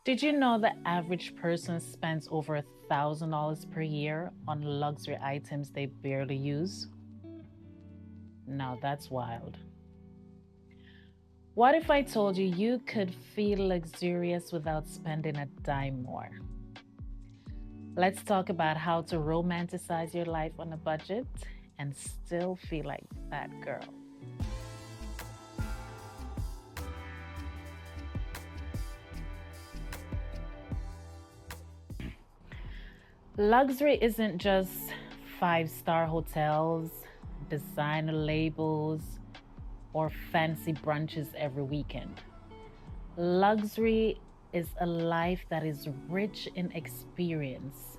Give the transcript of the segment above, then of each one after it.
Did you know the average person spends over $1,000 per year on luxury items they barely use? Now that's wild. What if I told you you could feel luxurious without spending a dime more? Let's talk about how to romanticize your life on a budget and still feel like that girl. Luxury isn't just five-star hotels, designer labels, or fancy brunches every weekend. Luxury is a life that is rich in experience,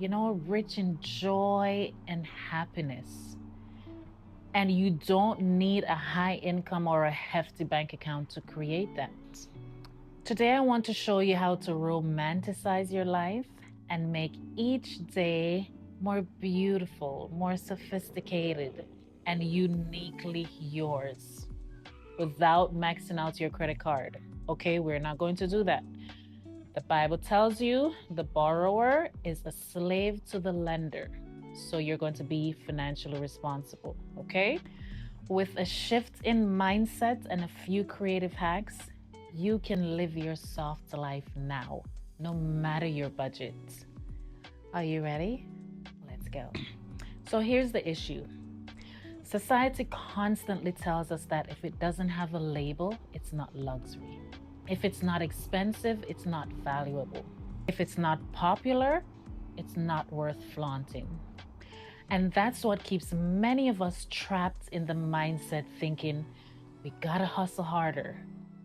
rich in joy and happiness. And you don't need a high income or a hefty bank account to create that. Today, I want to show you how to romanticize your life and make each day more beautiful, more sophisticated, and uniquely yours without maxing out your credit card. Okay, we're not going to do that. The Bible tells you the borrower is a slave to the lender. So you're going to be financially responsible. Okay? With a shift in mindset and a few creative hacks, you can live your soft life now, no matter your budget. Are you ready? Let's go. So here's the issue. Society constantly tells us that if it doesn't have a label, it's not luxury. If it's not expensive, it's not valuable. If it's not popular, it's not worth flaunting. And that's what keeps many of us trapped in the mindset thinking, we gotta hustle harder,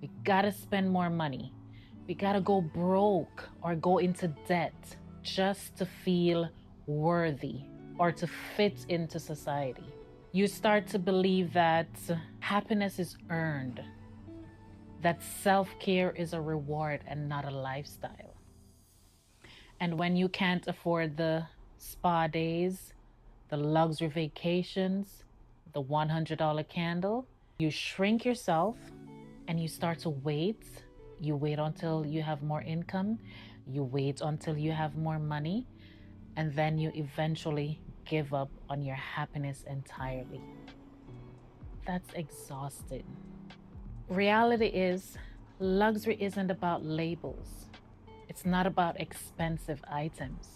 we gotta spend more money, we gotta go broke or go into debt just to feel worthy or to fit into society. You start to believe that happiness is earned, that self-care is a reward and not a lifestyle. And when you can't afford the spa days, the luxury vacations, the $100 candle, you shrink yourself and you start to wait. You wait until you have more income, you wait until you have more money, and then you eventually give up on your happiness entirely. That's exhausting. Reality is, luxury isn't about labels. It's not about expensive items.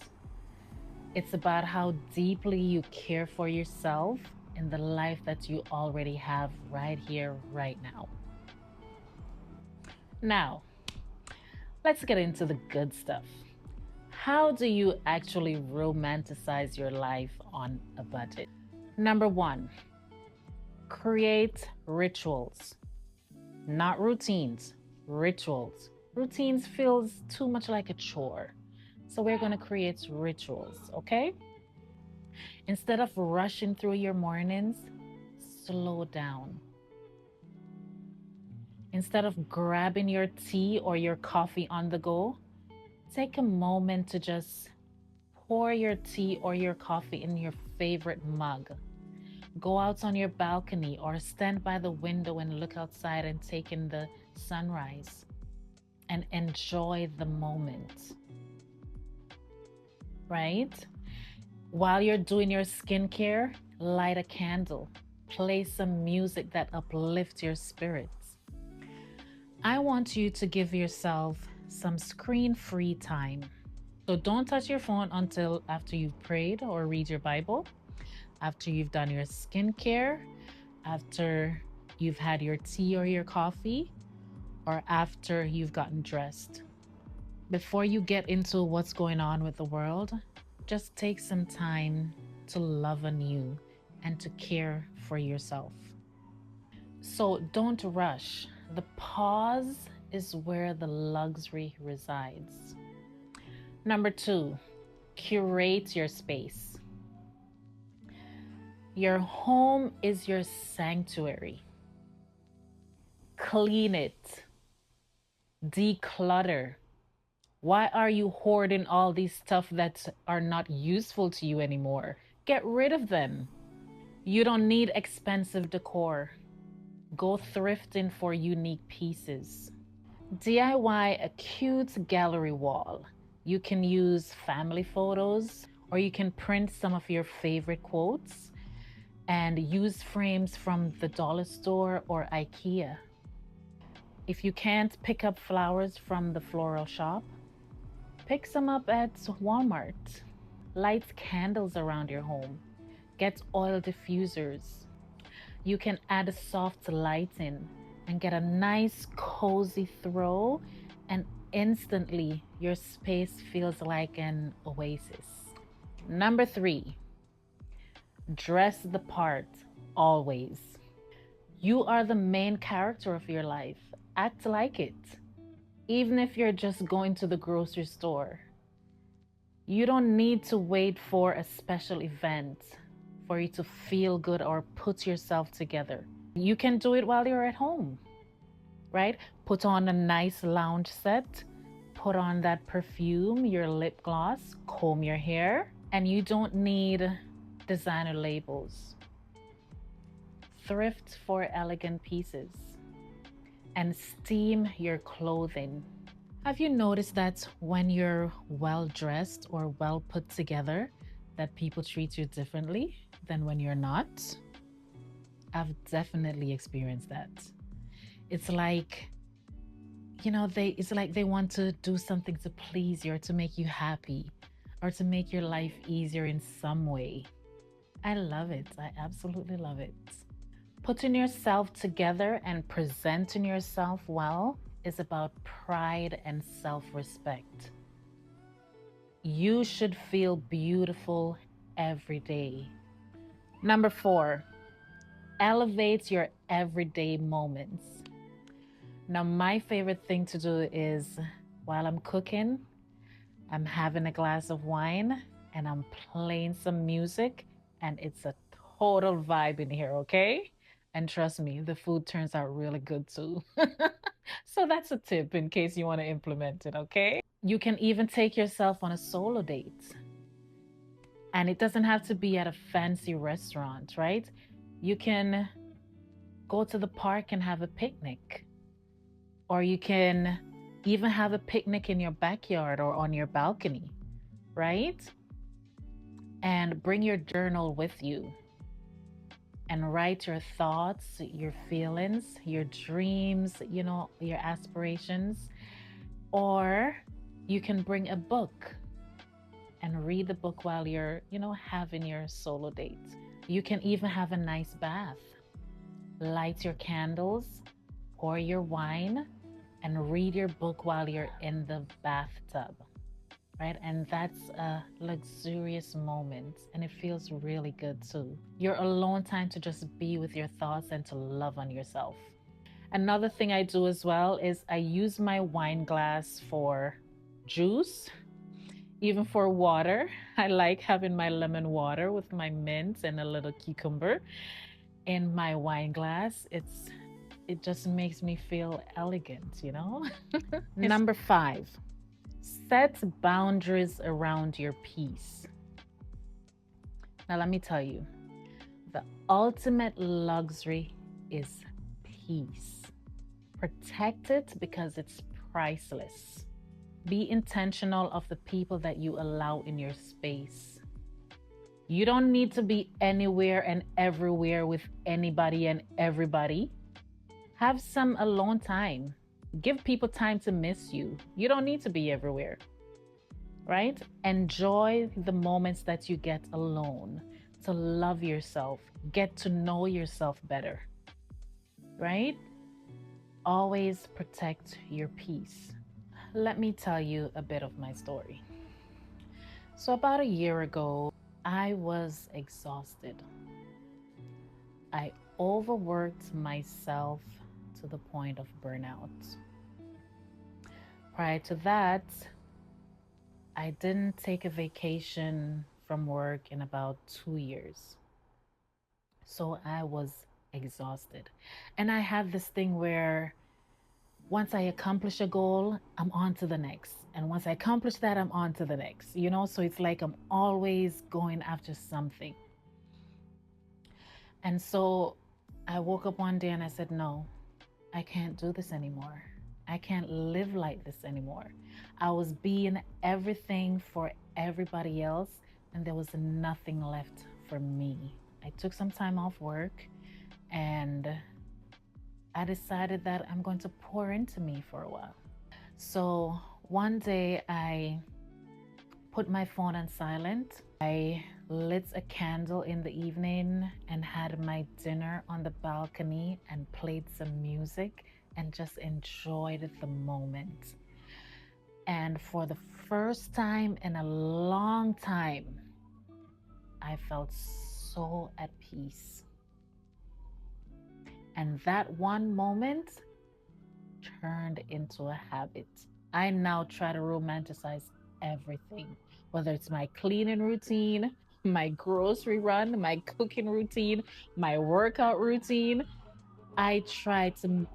It's about how deeply you care for yourself and the life that you already have right here, right now. Now, let's get into the good stuff. How do you actually romanticize your life on a budget? Number one, create rituals, not routines, rituals. Routines feels too much like a chore. So we're going to create rituals, okay? Instead of rushing through your mornings, slow down. Instead of grabbing your tea or your coffee on the go, take a moment to just pour your tea or your coffee in your favorite mug. Go out on your balcony or stand by the window and look outside and take in the sunrise and enjoy the moment, right? While you're doing your skincare, light a candle, play some music that uplifts your spirits. I want you to give yourself some screen-free time. So don't touch your phone until after you've prayed or read your Bible, after you've done your skincare, after you've had your tea or your coffee, or after you've gotten dressed. Before you get into what's going on with the world, just take some time to love anew and to care for yourself. So don't rush. The pause is where the luxury resides. Number two, curate your space. Your home is your sanctuary. Clean it. Declutter. Why are you hoarding all these stuff that are not useful to you anymore? Get rid of them. You don't need expensive decor. Go thrifting for unique pieces. DIY a cute gallery wall. You can use family photos or you can print some of your favorite quotes and use frames from the dollar store or IKEA. If you can't pick up flowers from the floral shop, pick some up at Walmart. Light candles around your home. Get oil diffusers. You can add a soft lighting and get a nice cozy throw, and instantly your space feels like an oasis. Number 3, dress the part always. You are the main character of your life. Act like it. Even if you're just going to the grocery store, you don't need to wait for a special event for you to feel good or put yourself together. You can do it while you're at home, right? Put on a nice lounge set, put on that perfume, your lip gloss, comb your hair, and you don't need designer labels. Thrift for elegant pieces and steam your clothing. Have you noticed that when you're well dressed or well put together, that people treat you differently than when you're not? I've definitely experienced that. It's like, it's like they want to do something to please you or to make you happy or to make your life easier in some way. I love it. I absolutely love it. Putting yourself together and presenting yourself well is about pride and self-respect. You should feel beautiful every day. Number 4, elevate your everyday moments. Now, my favorite thing to do is while I'm cooking, I'm having a glass of wine and I'm playing some music, and it's a total vibe in here, okay? And trust me, the food turns out really good too. So that's a tip in case you want to implement it, okay? You can even take yourself on a solo date. And it doesn't have to be at a fancy restaurant, right? You can go to the park and have a picnic. Or you can even have a picnic in your backyard or on your balcony, right? And bring your journal with you and write your thoughts, your feelings, your dreams, your aspirations. Or you can bring a book and read the book while you're, having your solo date. You can even have a nice bath. Light your candles, pour your wine, and read your book while you're in the bathtub, right? And that's a luxurious moment, and it feels really good too. Your alone time to just be with your thoughts and to love on yourself. Another thing I do as well is I use my wine glass for juice, even for water. I like having my lemon water with my mint and a little cucumber in my wine glass. It just makes me feel elegant. Number 5, set boundaries around your peace. Now, let me tell you, the ultimate luxury is peace. Protect it because it's priceless. Be intentional of the people that you allow in your space. You don't need to be anywhere and everywhere with anybody and everybody. Have some alone time. Give people time to miss you. You don't need to be everywhere, right? Enjoy the moments that you get alone to love yourself, get to know yourself better, right? Always protect your peace. Let me tell you a bit of my story. So, about a year ago, I was exhausted. I overworked myself to the point of burnout. Prior to that, I didn't take a vacation from work in about 2 years. So I was exhausted. And I had this thing where once I accomplish a goal, I'm on to the next. And once I accomplish that, I'm on to the next. So it's like I'm always going after something. And so I woke up one day and I said, no, I can't do this anymore. I can't live like this anymore. I was being everything for everybody else, and there was nothing left for me. I took some time off work and I decided that I'm going to pour into me for a while. So one day I put my phone on silent. I lit a candle in the evening and had my dinner on the balcony and played some music and just enjoyed the moment. And for the first time in a long time, I felt so at peace. And that one moment turned into a habit. I now try to romanticize everything, whether it's my cleaning routine, my grocery run, my cooking routine, my workout routine. I try to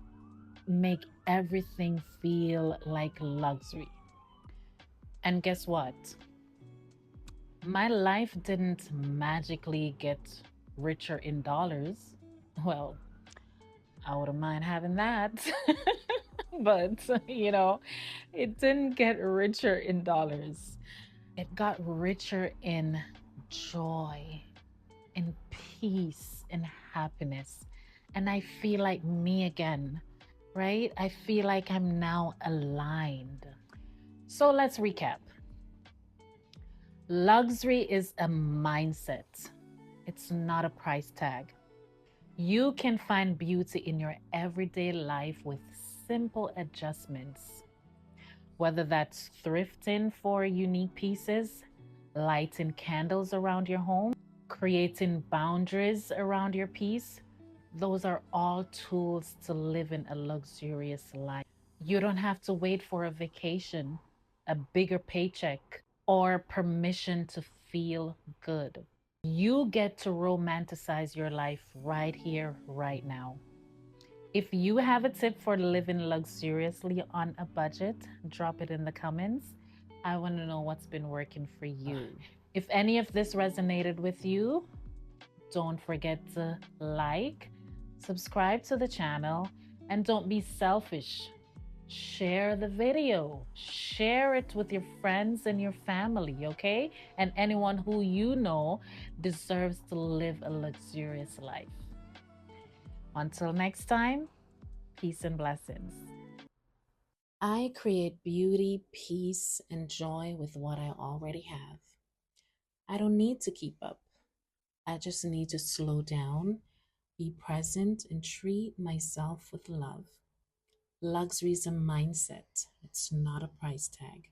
make everything feel like luxury. And guess what? My life didn't magically get richer in dollars. Well, I wouldn't mind having that. But, it didn't get richer in dollars. It got richer in joy, in peace, in happiness. And I feel like me again, right? I feel like I'm now aligned. So let's recap. Luxury is a mindset, it's not a price tag. You can find beauty in your everyday life with simple adjustments, whether that's thrifting for unique pieces, lighting candles around your home, creating boundaries around your piece. Those are all tools to living a luxurious life. You don't have to wait for a vacation, a bigger paycheck, or permission to feel good. You get to romanticize your life right here, right now. If you have a tip for living luxuriously on a budget, drop it in the comments. I want to know what's been working for you. If any of this resonated with you, don't forget to like, subscribe to the channel, and don't be selfish. Share the video, share it with your friends and your family, okay? And anyone who you know deserves to live a luxurious life. Until next time, peace and blessings. I create beauty, peace, and joy with what I already have. I don't need to keep up. I just need to slow down, be present, and treat myself with love. Luxury is a mindset, it's not a price tag.